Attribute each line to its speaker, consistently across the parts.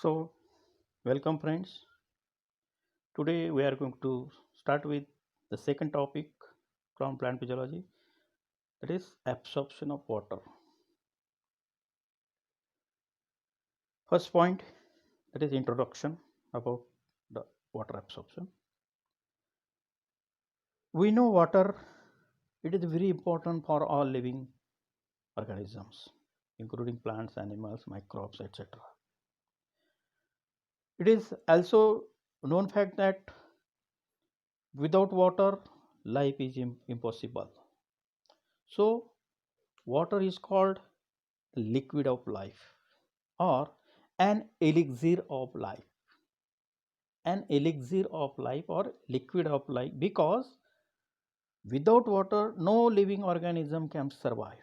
Speaker 1: So, welcome friends. Today we are going to start with the second topic from plant physiology, that is absorption of water. First point, that is introduction about the water absorption. We know water, it is very important for all living organisms including plants, animals, microbes, etc. It is also known fact that without water life is impossible. So water is called liquid of life or an elixir of life. An elixir of life or liquid of life, because without water no living organism can survive.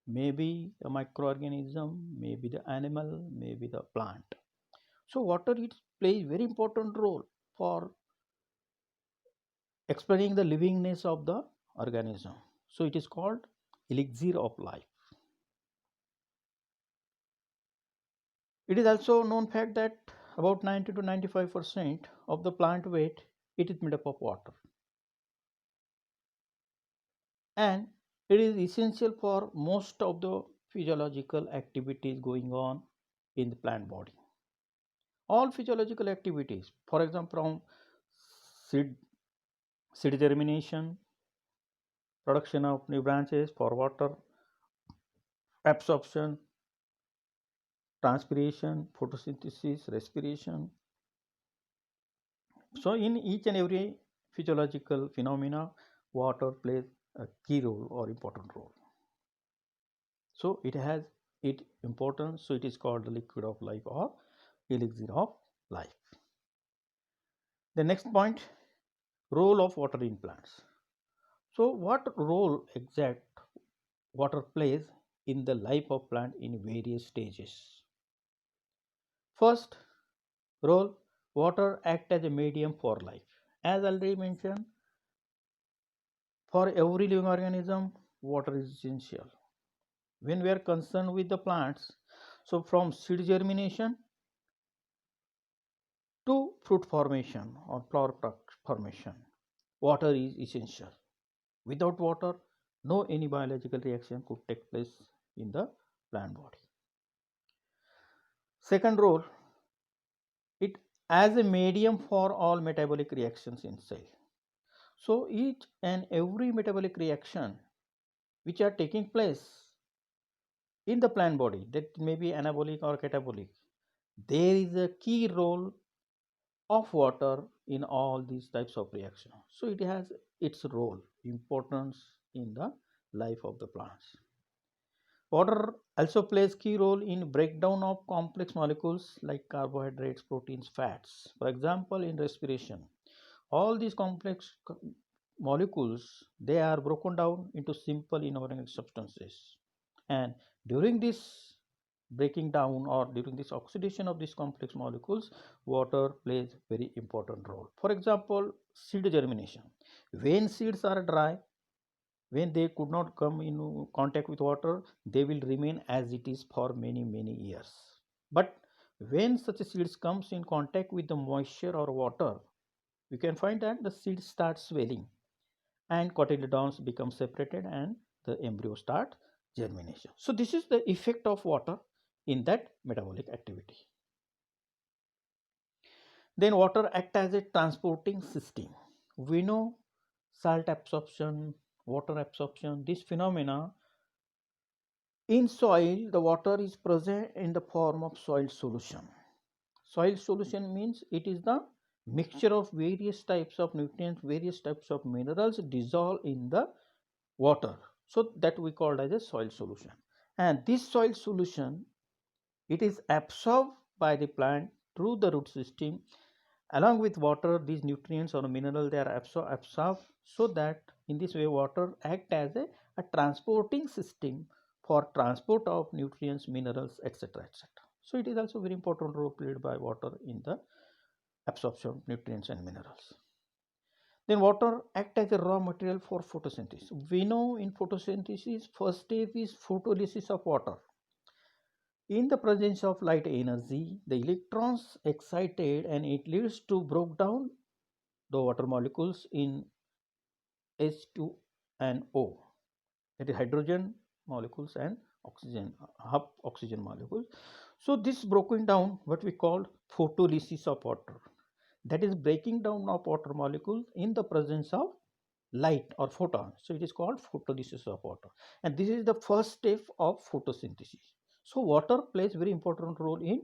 Speaker 1: Maybe a microorganism, maybe the animal, maybe the plant. So water it plays very important role for explaining the livingness of the organism. So it is called elixir of life. It is also known fact that about 90 to 95% of the plant weight it is made up of water, and it is essential for most of the physiological activities going on in the plant body. All physiological activities, for example, from seed, seed germination, production of new branches for water, absorption, transpiration, photosynthesis, respiration. So in each and every physiological phenomena, water plays a key role or important role. So it has its importance. So it is called the liquid of life or elixir of life. The next point, role of water in plants. So what role exact water plays in the life of plant in various stages? First role, water act as a medium for life. As already mentioned, for every living organism, water is essential. When we are concerned with the plants, so from seed germination to fruit formation or flower formation, water is essential. Without water, no any biological reaction could take place in the plant body. Second role, it as a medium for all metabolic reactions in cell. So each and every metabolic reaction which are taking place in the plant body, that may be anabolic or catabolic, there is a key role of water in all these types of reactions. So it has its role, importance in the life of the plants. Water also plays key role in breakdown of complex molecules like carbohydrates, proteins, fats. For example, in respiration, all these complex molecules they are broken down into simple inorganic substances, and during this breaking down or during this oxidation of these complex molecules, water plays very important role. For example, seed germination, when seeds are dry, when they could not come in contact with water, they will remain as it is for many years. But when such seeds comes in contact with the moisture or water, you can find that the seed starts swelling and cotyledons become separated and the embryo start germination. So this is the effect of water in that metabolic activity. Then water act as a transporting system. We know salt absorption, water absorption, this phenomena in soil, the water is present in the form of soil solution. Soil solution means it is the mixture of various types of nutrients, various types of minerals dissolved in the water. So that we call as a soil solution. And this soil solution, it is absorbed by the plant through the root system. Along with water, these nutrients or mineral they are absorbed, so that in this way water act as a transporting system for transport of nutrients, minerals, etc., etc. So it is also very important role played by water in the absorption of nutrients and minerals. Then water act as a raw material for photosynthesis. We know in photosynthesis first step is photolysis of water. In the presence of light energy, the electrons excited and it leads to break down the water molecules in H2 and O, that is hydrogen molecules and oxygen, half oxygen molecules. So this broken down what we call photolysis of water, that is breaking down of water molecule in the presence of light or photon. So it is called photolysis of water, and this is the first step of photosynthesis. So water plays very important role in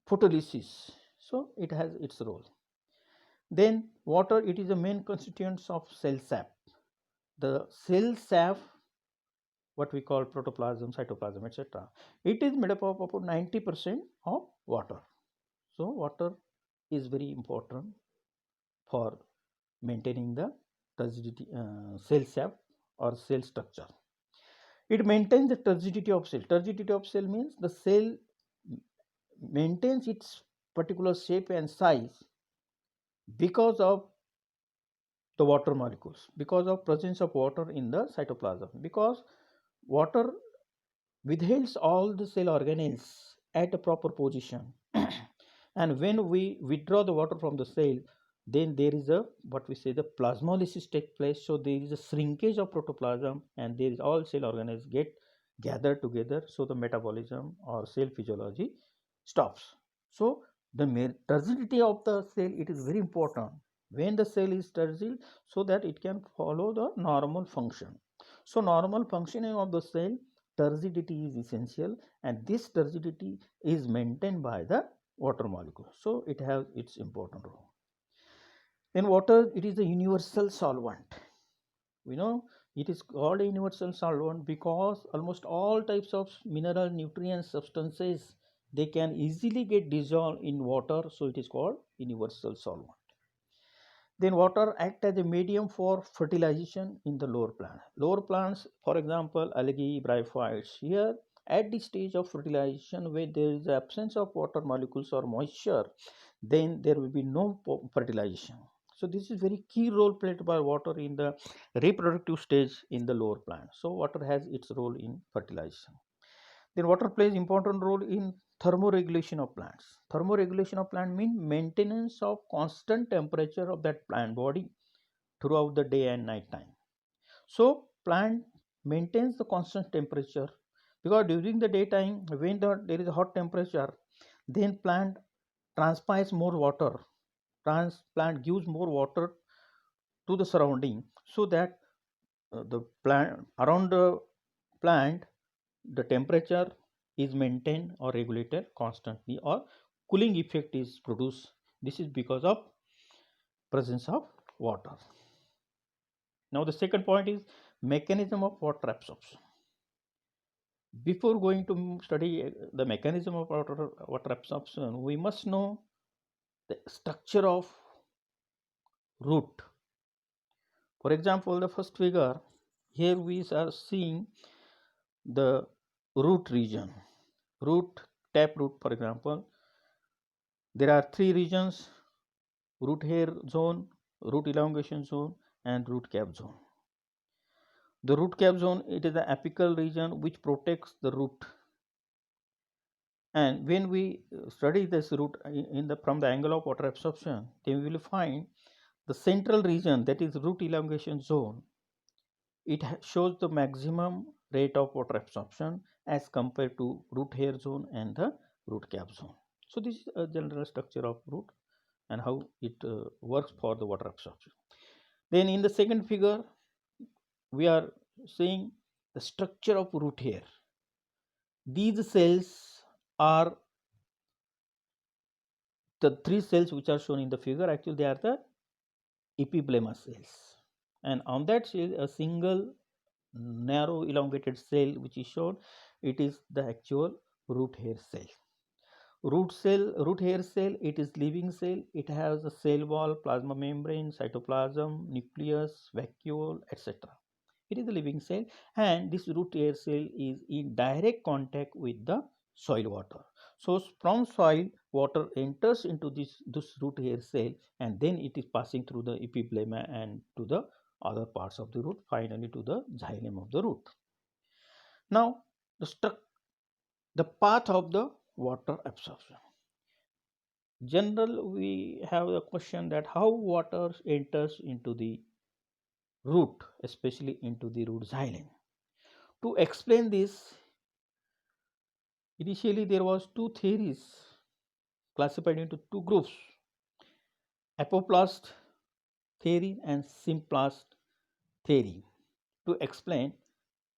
Speaker 1: photolysis, so it has its role. Then water, it is the main constituents of cell sap. The cell sap, what we call protoplasm, cytoplasm, etc., it is made up of about 90% of water. So water is very important for maintaining the turgidity, cell sap or cell structure. It maintains the turgidity of cell. Turgidity of cell means the cell maintains its particular shape and size because of the water molecules, because of presence of water in the cytoplasm, because water withholds all the cell organelles at a proper position. And when we withdraw the water from the cell, then there is a what we say the plasmolysis take place. So there is a shrinkage of protoplasm and there is all cell organelles get gathered together, so the metabolism or cell physiology stops. So the turgidity of the cell, it is very important when the cell is turgid, so that it can follow the normal function. So normal functioning of the cell, turgidity is essential, and this turgidity is maintained by the water molecule, so it has its important role. Then water, it is a universal solvent. We know it is called a universal solvent because almost all types of mineral nutrient substances, they can easily get dissolved in water, so it is called universal solvent. Then water act as a medium for fertilization in the lower plant. Lower plants, for example, algae, bryophytes, here at the stage of fertilization where there is absence of water molecules or moisture, then there will be no fertilization. So this is very key role played by water in the reproductive stage in the lower plant. So water has its role in fertilization. Then water plays important role in thermoregulation of plants. Thermoregulation of plant means maintenance of constant temperature of that plant body throughout the day and night time. So plant maintains the constant temperature because during the daytime when there is a hot temperature, then plant transpires more water. Plant gives more water to the surrounding, so that the plant around the plant, the temperature is maintained or regulated constantly, or cooling effect is produced. This is because of presence of water. Now the second point is mechanism of water absorption. Before going to study the mechanism of water absorption, we must know the structure of root. For example, the first figure, here we are seeing the root region, root, taproot, for example. There are three regions: root hair zone, root elongation zone, and root cap zone. The root cap zone, it is the apical region which protects the root. And when we study this root in the from the angle of water absorption, then we will find the central region, that is root elongation zone. It shows the maximum rate of water absorption as compared to root hair zone and the root cap zone. So this is a general structure of root and how it works for the water absorption. Then in the second figure, we are seeing the structure of root hair. These cells are the three cells which are shown in the figure. Actually, they are the epiblema cells, and on that cell, a single narrow elongated cell which is shown, it is the actual root hair cell. Root hair cell, it is living cell. It has a cell wall, plasma membrane, cytoplasm, nucleus, vacuole, etc. It is a living cell, and this root hair cell is in direct contact with the soil water. So from soil, water enters into this root hair cell, and then it is passing through the epiblema and to the other parts of the root, finally to the xylem of the root. Now, The path of the water absorption. General, we have a question that how water enters into the root, especially into the root xylem. To explain this, initially there was two theories classified into two groups: apoplast theory and symplast theory, to explain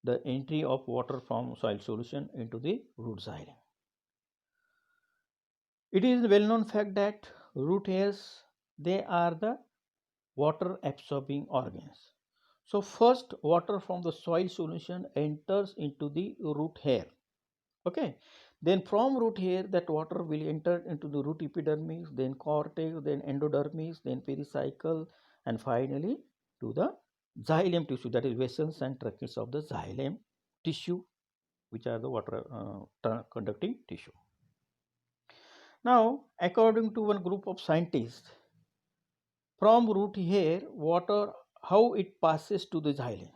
Speaker 1: the entry of water from soil solution into the root xylem. It is a well-known fact that root hairs, they are the water absorbing organs. So first water from the soil solution enters into the root hair. Okay. Then from root hair that water will enter into the root epidermis, then cortex, then endodermis, then pericycle, and finally to the xylem tissue, that is vessels and tracheids of the xylem tissue, which are the water conducting tissue. Now, according to one group of scientists, from root hair, water, how it passes to the xylem.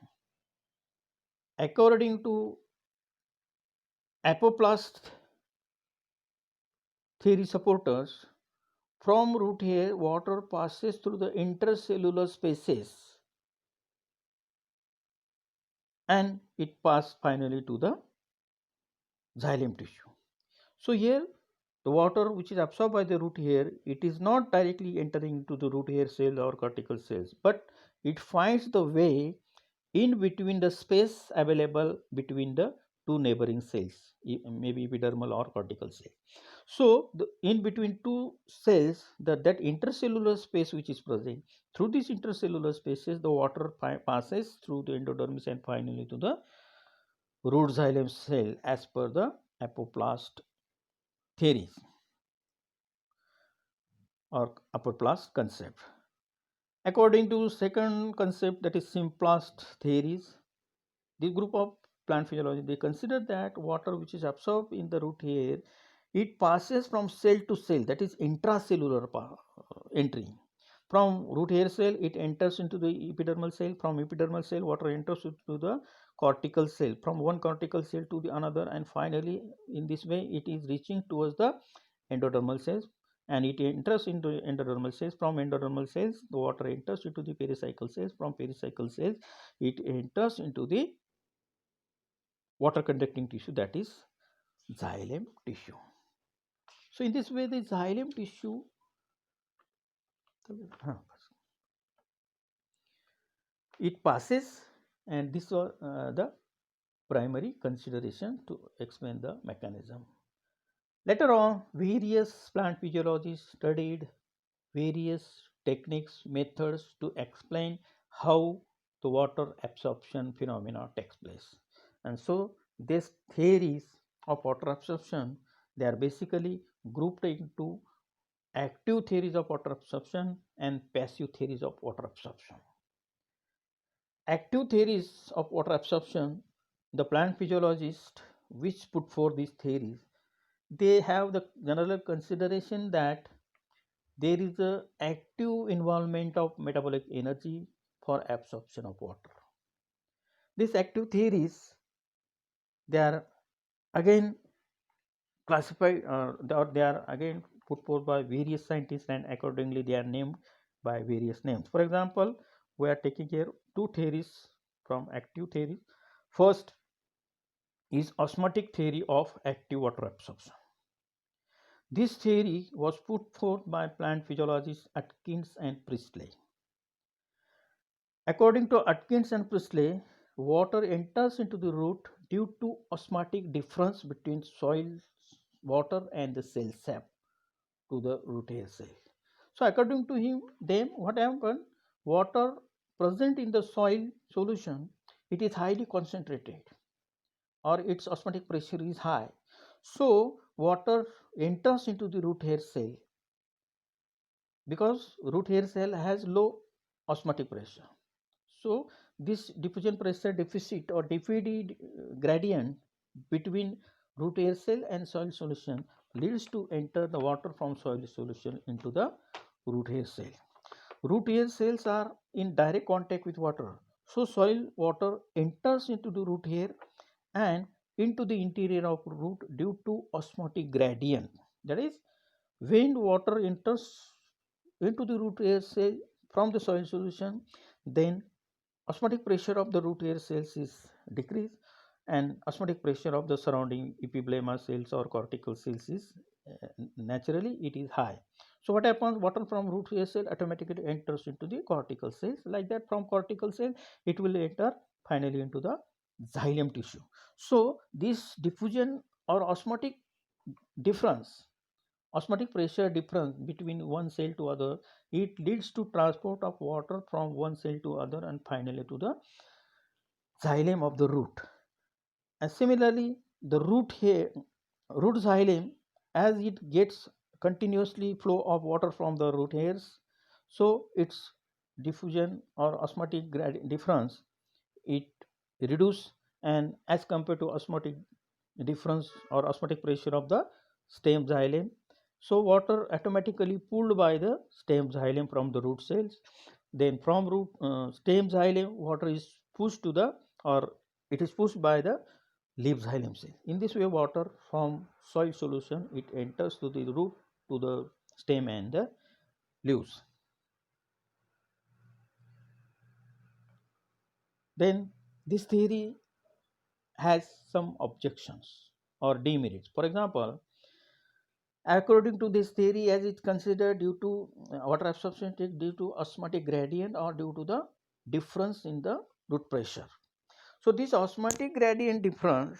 Speaker 1: According to apoplast theory supporters, from root hair, water passes through the intercellular spaces and it passes finally to the xylem tissue. So here the water which is absorbed by the root hair, it is not directly entering into the root hair cell or cortical cells, but it finds the way in between the space available between the two neighboring cells, maybe epidermal or cortical cell. So in between two cells, that intercellular space which is present, through these intercellular spaces the water passes through the endodermis and finally to the root xylem cell as per the apoplast theories or apoplast concept. According to second concept, that is symplast theories, this group of plant physiology, they consider that water which is absorbed in the root hair, it passes from cell to cell, that is intracellular entry. From root hair cell, it enters into the epidermal cell. From epidermal cell, water enters into the cortical cell. From one cortical cell to the another, and finally, in this way, it is reaching towards the endodermal cells, and it enters into endodermal cells. From endodermal cells, the water enters into the pericycle cells. From pericycle cells, it enters into the water conducting tissue, that is xylem tissue. So in this way the xylem tissue, it passes, and this was the primary consideration to explain the mechanism. Later on, various plant physiologists studied various techniques, methods to explain how the water absorption phenomena takes place. And so these theories of water absorption, they are basically grouped into active theories of water absorption and passive theories of water absorption. Active theories of water absorption, the plant physiologists which put forth these theories, they have the general consideration that there is a active involvement of metabolic energy for absorption of water. These active theories, they are again classified or they are again put forth by various scientists, and accordingly they are named by various names. For example, we are taking here two theories from active theories. First is osmotic theory of active water absorption. This theory was put forth by plant physiologists Atkins and Priestley. According to Atkins and Priestley, water enters into the root due to osmotic difference between soil water and the cell sap to the root hair cell. So according to them, what happened? Water present in the soil solution, it is highly concentrated, or its osmotic pressure is high. So water enters into the root hair cell because root hair cell has low osmotic pressure. So this diffusion pressure deficit or DPD gradient between root hair cell and soil solution leads to enter the water from soil solution into the root hair cell. Root hair cells are in direct contact with water. So soil water enters into the root hair and into the interior of root due to osmotic gradient. That is, when water enters into the root air cell from the soil solution, then osmotic pressure of the root air cells is decreased and osmotic pressure of the surrounding epiblema cells or cortical cells is naturally it is high. So what happens, water from root air cell automatically enters into the cortical cells. Like that, from cortical cell it will enter finally into the xylem tissue. So this diffusion or osmotic pressure difference between one cell to other, it leads to transport of water from one cell to other and finally to the xylem of the root. And similarly, the root xylem, as it gets continuously flow of water from the root hairs, so its diffusion or osmotic difference it reduce, and as compared to osmotic difference or osmotic pressure of the stem xylem, so water automatically pulled by the stem xylem from the root cells. Then from root stem xylem, water is pushed to the, or it is pushed by the leaf xylem cell. In this way, water from soil solution it enters to the root, to the stem and the leaves. Then this theory has some objections or demerits. For example, according to this theory, as it's considered due to water absorption due to osmotic gradient or due to the difference in the root pressure. So this osmotic gradient difference,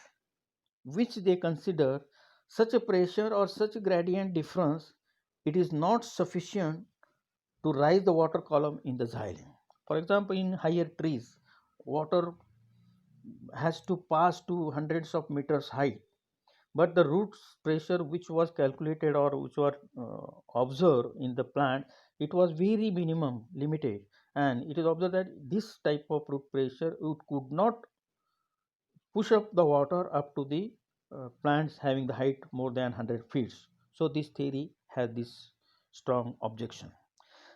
Speaker 1: which they consider, such a pressure or such a gradient difference, it is not sufficient to rise the water column in the xylem. For example, in higher trees, water has to pass to hundreds of meters height, but the root pressure which was calculated or which were observed in the plant, it was very minimum, limited, and it is observed that this type of root pressure it could not push up the water up to the plants having the height more than 100 feet. So this theory has this strong objection.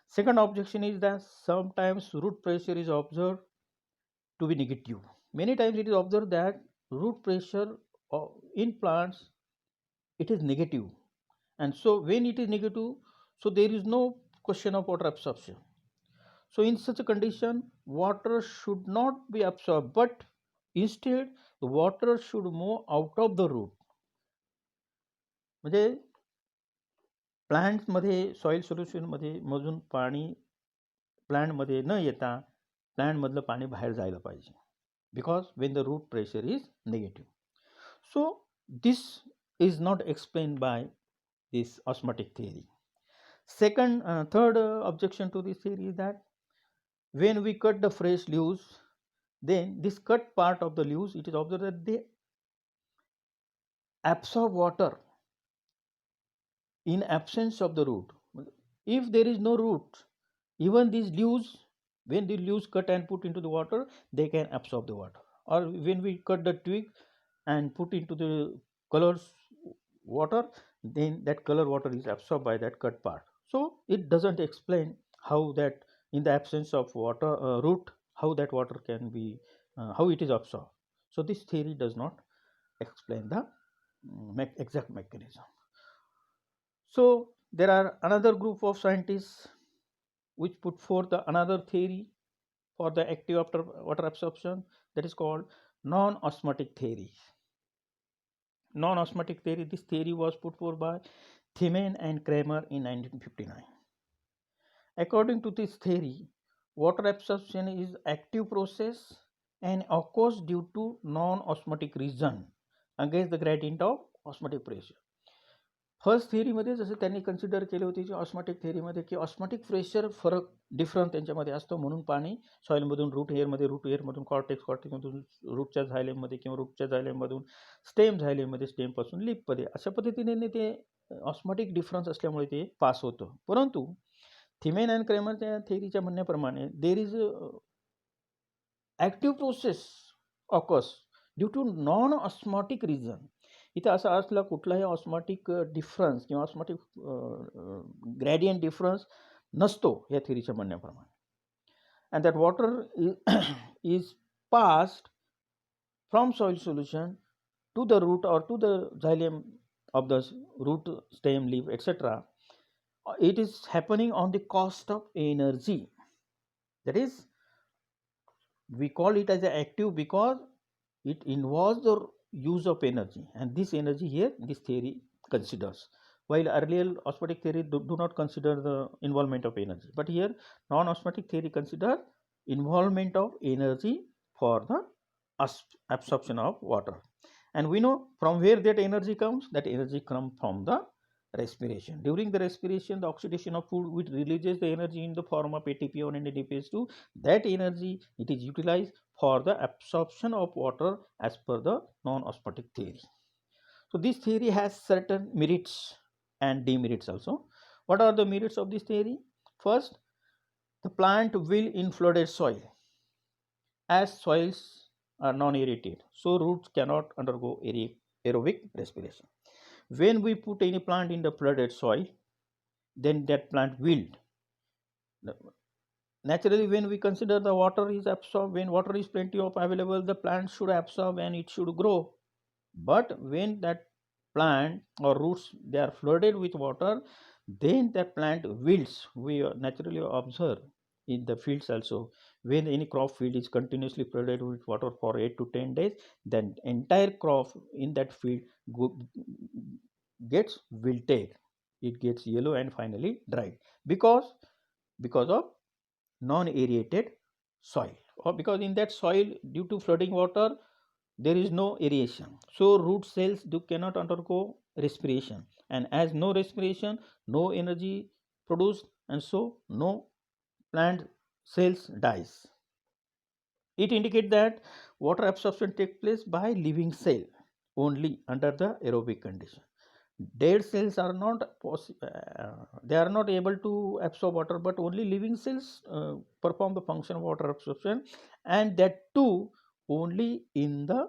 Speaker 1: Second objection is that sometimes root pressure is observed to be negative. Many times it is observed that root pressure in plants it is negative, and so when it is negative, so there is no question of water absorption. So in such a condition, water should not be absorbed, but instead the water should move out of the root. म्हणजे प्लांट्समध्ये soil सोल्युशनमध्ये मधून पाणी प्लांटमध्ये न येता प्लांटमधलं पाणी बाहेर जायला पाहिजे, because when the root pressure is negative. So this is not explain by this osmotic theory. Third objection to this theory is that when we cut the fresh leaves, then this cut part of the leaves, it is observed that they absorb water in absence of the root. If there is no root, even these leaves, when the leaves cut and put into the water, they can absorb the water. Or when we cut the twig and put into the colors water, then that color water is absorbed by that cut part. So it doesn't explain how that in the absence of water root, how that water can be how it is absorbed. So this theory does not explain the exact mechanism. So there are another group of scientists which put forth another theory for the active after water absorption, that is called non-osmotic theory. Non-osmotic theory, this theory was put forth by Thieme and Kramer in 1959. According to this theory, water absorption is active process and occurs due to non-osmotic reason against the gradient of osmotic pressure. First थेअरीमध्ये जसं त्यांनी consider केले होते की osmotic थेअरीमध्ये की osmotic pressure फरक difference त्यांच्यामध्ये असतो, म्हणून पाणी सॉईलमधून रूट एअरमधून कॉर्टेक्समधून रूटच्या झायलेममध्ये किंवा रूटच्या झायलेमधून स्टेम झायलेमध्ये, स्टेमपासून लिपमध्ये अशा पद्धतीने ते ऑस्मॉटिक डिफरन्स असल्यामुळे ते पास होतं. परंतु थिमेन अँड क्रेमरच्या थेअरीच्या म्हणण्याप्रमाणे there is active process occurs due to non osmotic reason. इथं असं असलं कुठलाही ऑस्मॉटिक डिफरन्स किंवा ऑस्मॉटिक ग्रॅडियंट डिफरन्स नसतो या थेअरीच्या म्हणण्याप्रमाणे. And that water is passed from soil solution to the root or to the xylem of the root, stem, leaf, etc., it is happening on the cost of energy. That is, we call it as an active because it involves the use of energy, and this energy here this theory considers, while earlier osmotic theory do not consider the involvement of energy, but here non-osmotic theory consider involvement of energy for the absorption of water. And we know from where that energy comes. That energy comes from the respiration. During the respiration, the oxidation of food which releases the energy in the form of ATP1 and ADPase2, that energy it is utilized for the absorption of water as per the non-osmotic theory. So this theory has certain merits and demerits also. What are the merits of this theory? First, the plant will in flooded soil, as soils are non-aerated, so roots cannot undergo aerobic respiration. When we put any plant in the flooded soil, then that plant will naturally, when we consider the water is absorbed, when water is plenty of available, the plant should absorb and it should grow. But when that plant or roots they are flooded with water, then the plant wilts. We naturally observe in the fields also, when any crop field is continuously flooded with water for 8 to 10 days, then entire crop in that field gets wilted, it gets yellow and finally dried, because of non-aerated soil, or because in that soil due to flooding water there is no aeration, so root cells cannot undergo respiration, and as no respiration, no energy produced, and so no plant cells dies. It indicates that water absorption takes place by living cell only under the aerobic condition. Dead cells are not they are not able to absorb water, but only living cells perform the function of water absorption, and that too only in the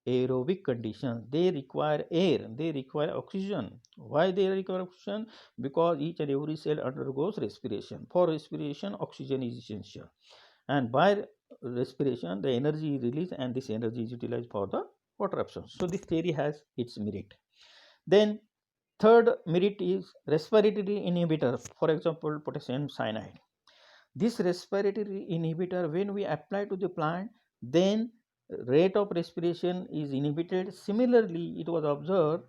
Speaker 1: aerobic conditions. They require air, they require oxygen. Why they require oxygen? Because each and every cell undergoes respiration. For respiration, oxygen is essential, and by respiration the energy is released, and this energy is utilized for the water absorption. So this theory has its merit. Then third merit is respiratory inhibitor, for example potassium cyanide. This respiratory inhibitor, when we apply to the plant, then rate of respiration is inhibited. Similarly, it was observed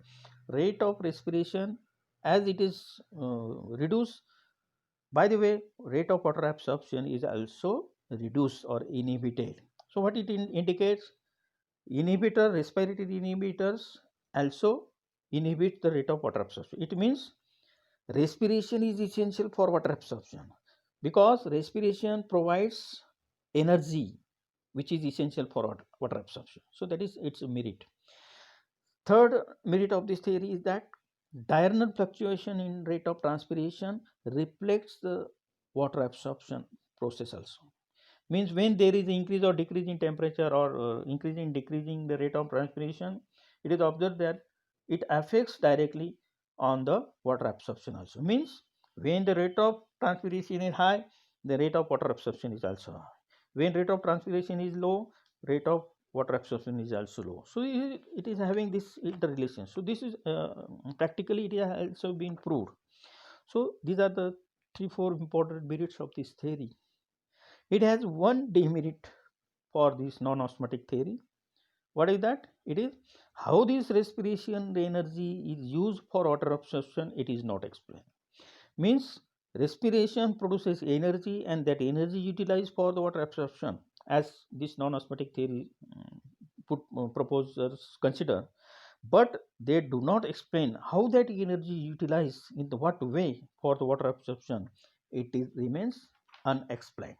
Speaker 1: rate of respiration as it is reduced. By the way, rate of water absorption is also reduced or inhibited. So what it indicates? Respiratory inhibitors also inhibit the rate of water absorption. It means respiration is essential for water absorption, because respiration provides energy which is essential for water absorption. So that is its merit. Third merit of this theory is that diurnal fluctuation in rate of transpiration reflects the water absorption process also. Means when there is increase or decrease in temperature, or decreasing the rate of transpiration, it is observed that it affects directly on the water absorption also. Means when the rate of transpiration is high, the rate of water absorption is also high. When rate of transpiration is low, rate of water absorption is also low. So it is having this interrelation. So this is practically it has also been proved. So these are the 3-4 important merits of this theory. It has one demerit for this non-osmotic theory. What is that? It is how this respiration energy is used for water absorption. It is not explained. Means respiration produces energy, and that energy utilized for the water absorption, as this non-osmotic theory proposers consider. But they do not explain how that energy utilized in the what way for the water absorption. It remains unexplained.